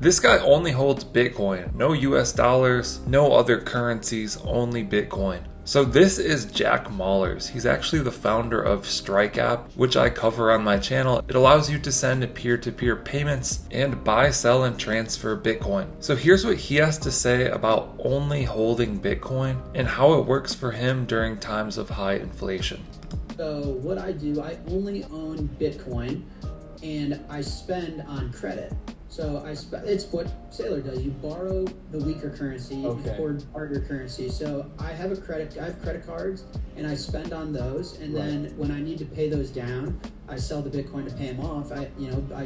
This guy only holds Bitcoin, no US dollars, no other currencies, only Bitcoin. So this is Jack Mallers. He's actually the founder of Strike app, which I cover on my channel. It allows you to send peer-to-peer payments and buy, sell, and transfer Bitcoin. So here's what he has to say about only holding Bitcoin and how it works for him during times of high inflation. So what I do, I only own Bitcoin and I spend on credit. So it's what Saylor does. You borrow the weaker currency, you hoard your currency. So I have credit cards and I spend on those, and then when I need to pay those down, I sell the Bitcoin to pay them off. I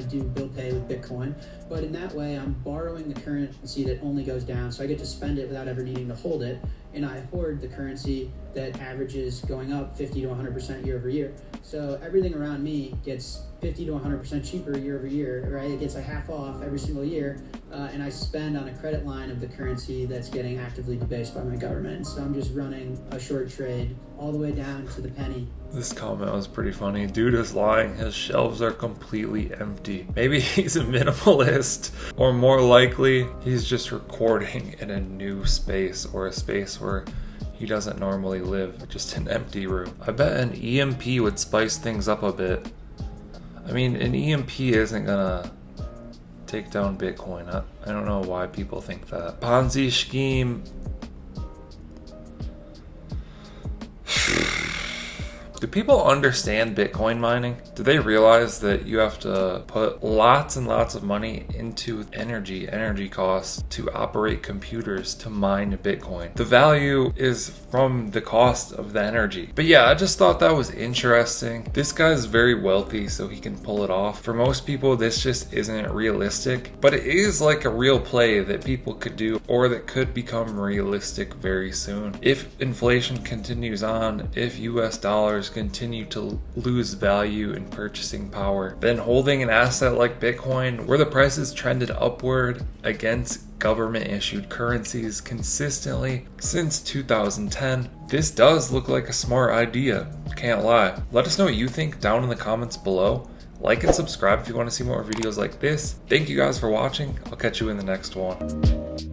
do bill pay with Bitcoin, but in that way I'm borrowing the currency that only goes down, so I get to spend it without ever needing to hold it, and I hoard the currency that averages going up 50 to 100% year over year. So everything around me gets 50 to 100% cheaper year over year, right? It gets a half off every single year, and I spend on a credit line of the currency that's getting actively debased by my government. So I'm just running a short trade all the way down to the penny. This comment was pretty funny. Dude is lying. His shelves are completely empty. Maybe he's a minimalist, or more likely, he's just recording in a new space, or a space where he doesn't normally live, just an empty room. I bet an EMP would spice things up a bit. I mean, an EMP isn't gonna take down Bitcoin. I don't know why people think that. Ponzi scheme. Do people understand Bitcoin mining? Do they realize that you have to put lots and lots of money into energy costs to operate computers to mine Bitcoin? The value is from the cost of the energy. But yeah, I just thought that was interesting. This guy's very wealthy, so he can pull it off. For most people, this just isn't realistic, but it is like a real play that people could do, or that could become realistic very soon. If inflation continues on, if US dollars continue to lose value in purchasing power, then holding an asset like Bitcoin, where the prices trended upward against government issued currencies consistently since 2010, this does look like a smart idea. Can't lie. Let us know what you think down in the comments below. Like and subscribe if you want to see more videos like this. Thank you guys for watching. I'll catch you in the next one.